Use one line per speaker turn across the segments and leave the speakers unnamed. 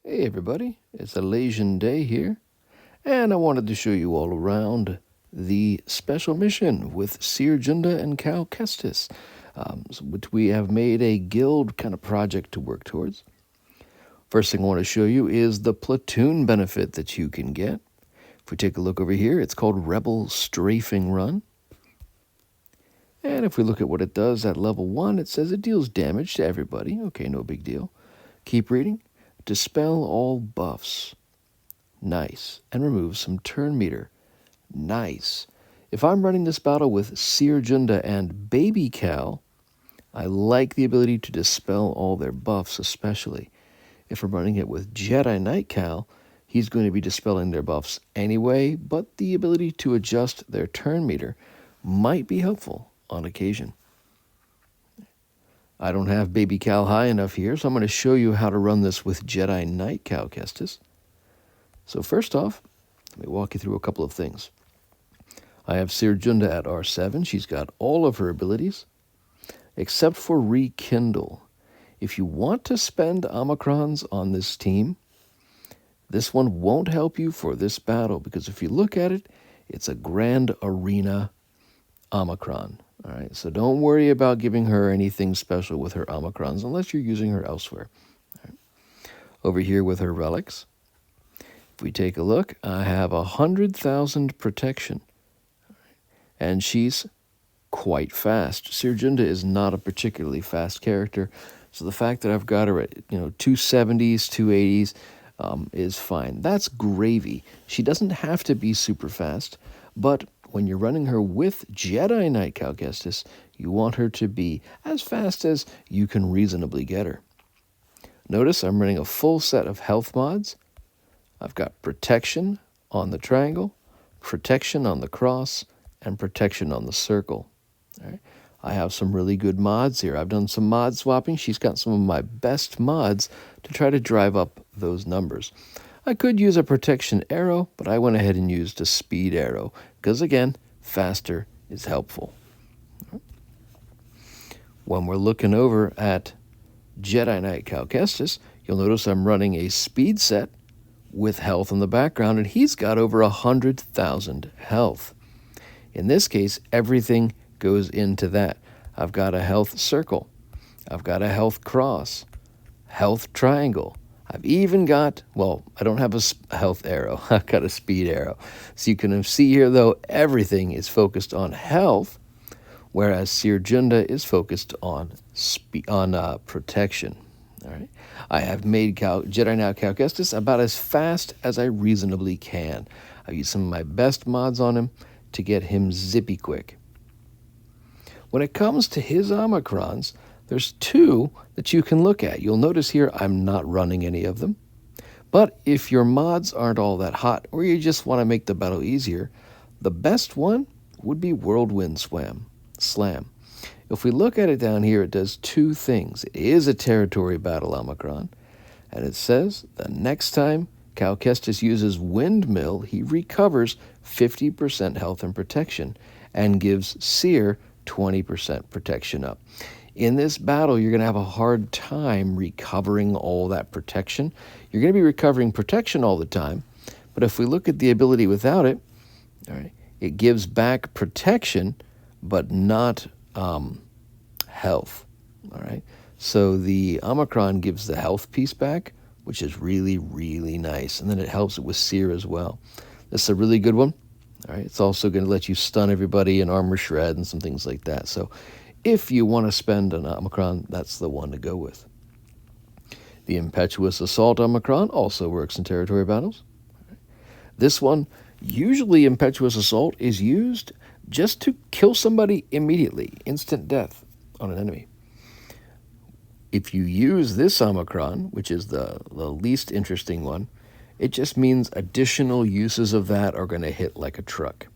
Hey everybody, it's Malaysian Day here, and I wanted to show you all around the special mission with Cere and Cal Kestis, which we have made a guild kind of project to work towards. First thing I want to show you is the platoon benefit that you can get. If we take a look over here, it's called Rebel Strafing Run. And if we look at what it does at level 1, it says it deals damage to everybody. Okay, no big deal. Keep reading. Dispel all buffs. Nice. And remove some turn meter. Nice. If I'm running this battle with Cere and Baby Cal, I like the ability to dispel all their buffs especially. If I'm running it with Jedi Knight Cal, he's going to be dispelling their buffs anyway, but the ability to adjust their turn meter might be helpful on occasion. I don't have Baby Cal high enough here, so I'm going to show you how to run this with Jedi Knight Cal Kestis. So first off, let me walk you through a couple of things. I have Cere at R7. She's got all of her abilities, except for Rekindle. If you want to spend Omicrons on this team, this one won't help you for this battle, because if you look at it, it's a Grand Arena Omicron. All right, so don't worry about giving her anything special with her Omicrons unless you're using her elsewhere. All right. Over here with her relics, if we take a look, I have 100,000 protection, and she's quite fast. Cere is not a particularly fast character, so the fact that I've got her at 270s, 280s is fine. That's gravy. She doesn't have to be super fast, but when you're running her with Jedi Knight Cal Kestis, you want her to be as fast as you can reasonably get her. Notice I'm running a full set of health mods. I've got protection on the triangle, protection on the cross, and protection on the circle. All right. I have some really good mods here. I've done some mod swapping. She's got some of my best mods to try to drive up those numbers. I could use a protection arrow, but I went ahead and used a speed arrow because, again, faster is helpful. When we're looking over at Jedi Knight Cal Kestis, you'll notice I'm running a speed set with health in the background, and he's got over 100,000 health. In this case, everything goes into that. I've got a health circle. I've got a health cross, health triangle. I've even got, well, I don't have a health arrow. I've got a speed arrow. So you can see here, though, everything is focused on health, whereas Cere is focused on protection. All right. I have made Jedi Knight Cal Kestis about as fast as I reasonably can. I've used some of my best mods on him to get him zippy quick. When it comes to his Omicrons, there's two that you can look at. You'll notice here I'm not running any of them. But if your mods aren't all that hot, or you just want to make the battle easier, the best one would be Whirlwind Slam. If we look at it down here, it does two things. It is a territory battle Omicron, and it says the next time Cal Kestis uses Windmill, he recovers 50% health and protection and gives Cere 20% protection up. In this battle, you're going to have a hard time recovering all that protection. You're going to be recovering protection all the time, but if we look at the ability without it, all right, it gives back protection, but not health. All right, so the Omicron gives the health piece back, which is really, really nice, and then it helps it with Cere as well. This is a really good one. All right, it's also going to let you stun everybody and armor shred and some things like that. So if you want to spend an Omicron, that's the one to go with. The Impetuous Assault Omicron also works in territory battles. This one, usually Impetuous Assault is used just to kill somebody immediately, instant death on an enemy. If you use this Omicron, which is the least interesting one, it just means additional uses of that are going to hit like a truck.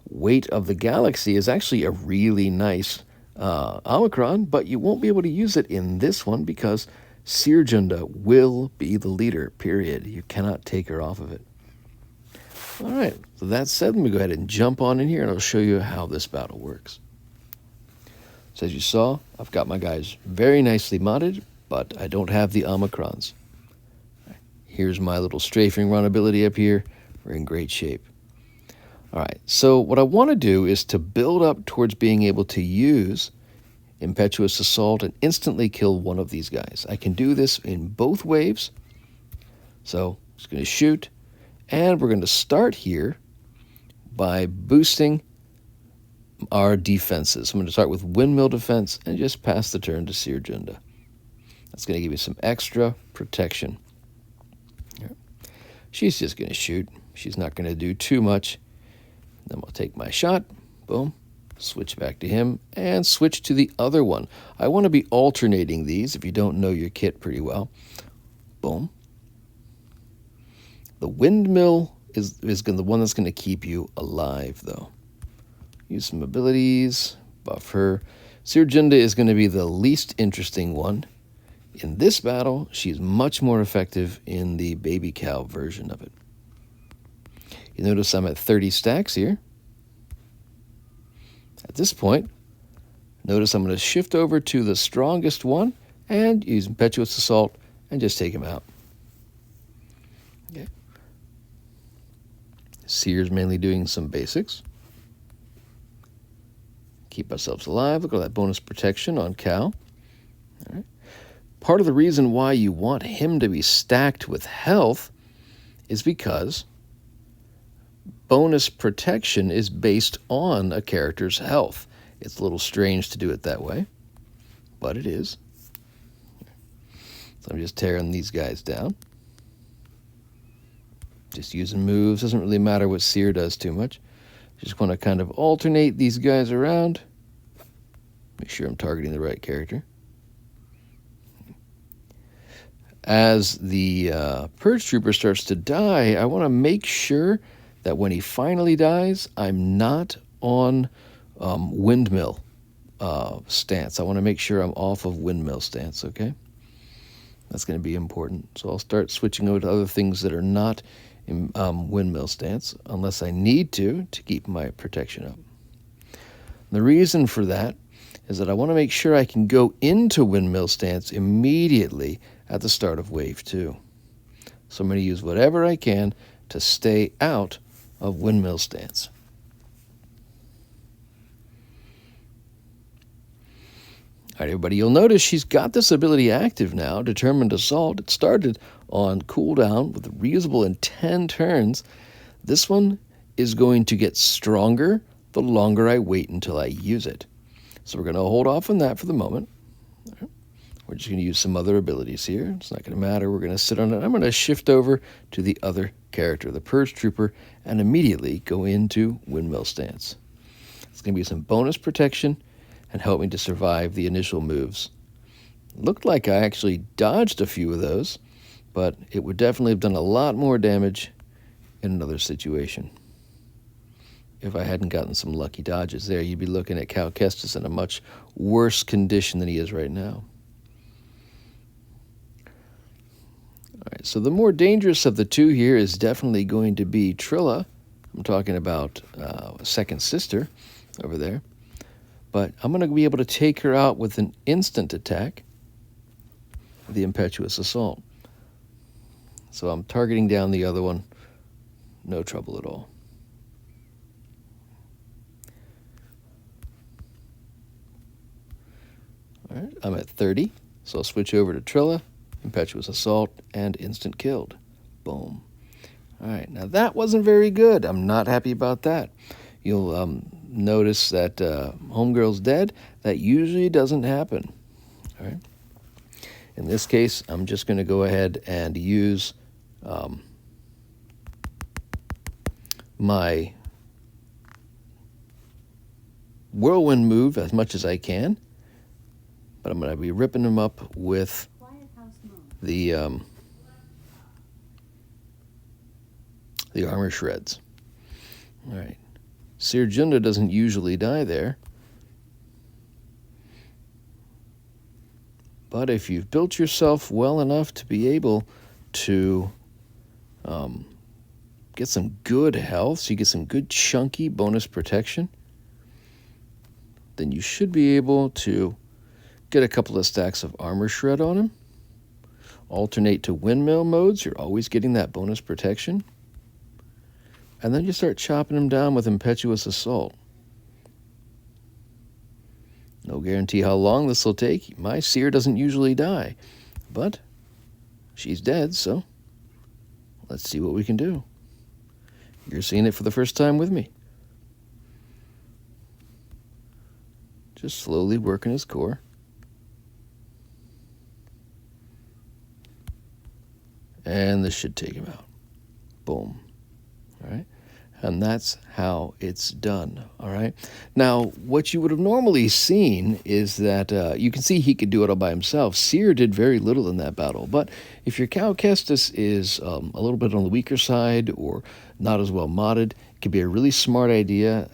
Weight of the Galaxy is actually a really nice Omicron, but you won't be able to use it in this one because Cere will be the leader, period. You cannot take her off of it. All right, so that said, let me go ahead and jump on in here, and I'll show you how this battle works. So as you saw, I've got my guys very nicely modded, but I don't have the Omicrons. Here's my little strafing run ability up here. We're in great shape. All right, so what I want to do is to build up towards being able to use Impetuous Assault and instantly kill one of these guys. I can do this in both waves. So I'm just going to shoot, and we're going to start here by boosting our defenses. I'm going to start with Windmill Defense and just pass the turn to Cere. That's going to give me some extra protection. She's just going to shoot. She's not going to do too much. Then I'll take my shot. Boom. Switch back to him and switch to the other one. I want to be alternating these if you don't know your kit pretty well. Boom. The windmill is the one that's going to keep you alive, though. Use some abilities. Buff her. Cere is going to be the least interesting one. In this battle, she's much more effective in the baby cow version of it. You notice I'm at 30 stacks here. At this point, notice I'm going to shift over to the strongest one and use Impetuous Assault and just take him out. Okay. Cere's mainly doing some basics. Keep ourselves alive. Look at that bonus protection on cow. All right. Part of the reason why you want him to be stacked with health is because bonus protection is based on a character's health. It's a little strange to do it that way, but it is. So I'm just tearing these guys down. Just using moves. Doesn't really matter what Cere does too much. Just want to kind of alternate these guys around. Make sure I'm targeting the right character. As the Purge Trooper starts to die, I want to make sure that when he finally dies, I'm not on windmill stance. I want to make sure I'm off of windmill stance, okay? That's going to be important. So I'll start switching over to other things that are not in windmill stance, unless I need to keep my protection up. The reason for that is that I want to make sure I can go into windmill stance immediately at the start of wave 2. So I'm going to use whatever I can to stay out of windmill stance. All right, everybody, you'll notice she's got this ability active now, Determined Assault. It started on cooldown with reusable in 10 turns. This one is going to get stronger the longer I wait until I use it. So we're going to hold off on that for the moment. All right. We're just going to use some other abilities here. It's not going to matter. We're going to sit on it. I'm going to shift over to the other character, the Purge Trooper, and immediately go into windmill stance. It's going to be some bonus protection and help me to survive the initial moves. Looked like I actually dodged a few of those, but it would definitely have done a lot more damage in another situation. If I hadn't gotten some lucky dodges there, you'd be looking at Cal Kestis in a much worse condition than he is right now. All right, so the more dangerous of the two here is definitely going to be Trilla. I'm talking about a second sister over there. But I'm going to be able to take her out with an instant attack, the Impetuous Assault. So I'm targeting down the other one. No trouble at all. All right, I'm at 30, so I'll switch over to Trilla, Impetuous Assault, and instant killed. Boom. All right, now that wasn't very good. I'm not happy about that. You'll notice that Homegirl's dead. That usually doesn't happen. All right. In this case, I'm just going to go ahead and use my whirlwind move as much as I can, but I'm going to be ripping them up with the armor shreds. All right. Cere doesn't usually die there. But if you've built yourself well enough to be able to get some good health, so you get some good chunky bonus protection, then you should be able to get a couple of stacks of armor shred on him. Alternate to windmill modes. You're always getting that bonus protection. And then you start chopping them down with impetuous assault. No guarantee how long this will take. My Cere doesn't usually die, but she's dead, so let's see what we can do. You're seeing it for the first time with me. Just slowly working his core. And this should take him out. Boom. All right. And that's how it's done. All right. Now, what you would have normally seen is that you can see he could do it all by himself. Cere did very little in that battle. But if your Cal Kestis is a little bit on the weaker side or not as well modded, it could be a really smart idea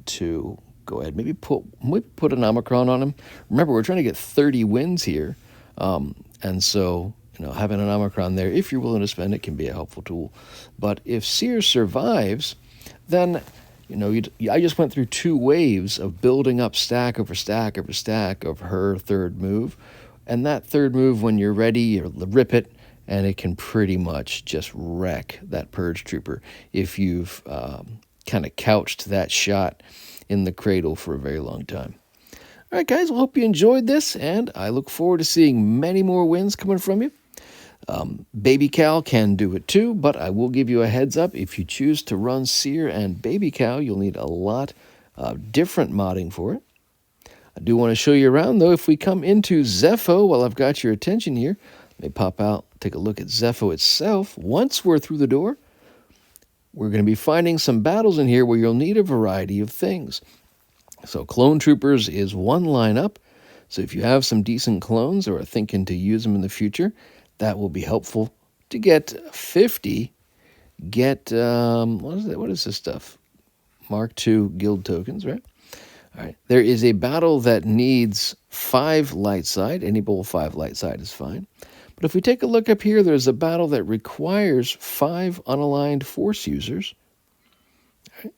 to go ahead. Maybe put an Omicron on him. Remember, we're trying to get 30 wins here. And so, having an Omicron there, if you're willing to spend it, can be a helpful tool. But if Cere survives, then, I just went through 2 waves of building up stack over stack over stack of her third move. And that third move, when you're ready, you rip it, and it can pretty much just wreck that Purge Trooper if you've kind of couched that shot in the cradle for a very long time. All right, guys, well, hope you enjoyed this, and I look forward to seeing many more wins coming from you. Baby Cal can do it too, but I will give you a heads up. If you choose to run Cere and Baby Cal, you'll need a lot of different modding for it. I do want to show you around, though. If we come into Zeffo, while I've got your attention here, let me pop out, take a look at Zeffo itself. Once we're through the door, we're going to be finding some battles in here where you'll need a variety of things. So Clone Troopers is one lineup. So if you have some decent clones or are thinking to use them in the future, that will be helpful. To get 50, what is this stuff? Mark II guild tokens, right? All right. There is a battle that needs 5 light side. Any bowl 5 light side is fine. But if we take a look up here, there's a battle that requires 5 unaligned force users. All right.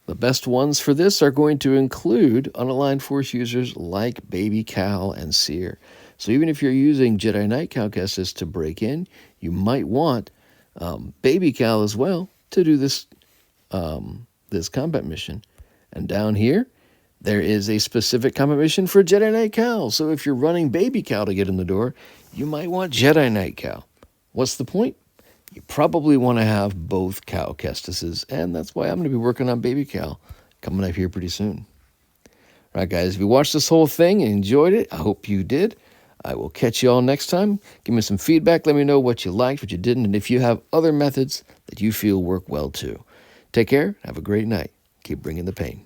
The best ones for this are going to include unaligned force users like Baby Cal and Cere. So even if you're using Jedi Knight Cal Kestis to break in, you might want Baby Cal as well to do this combat mission. And down here, there is a specific combat mission for Jedi Knight Cal. So if you're running Baby Cal to get in the door, you might want Jedi Knight Cal. What's the point? You probably want to have both Cal Kestises, and that's why I'm going to be working on Baby Cal coming up here pretty soon. All right, guys, if you watched this whole thing and enjoyed it, I hope you did. I will catch you all next time. Give me some feedback. Let me know what you liked, what you didn't, and if you have other methods that you feel work well too. Take care. Have a great night. Keep bringing the pain.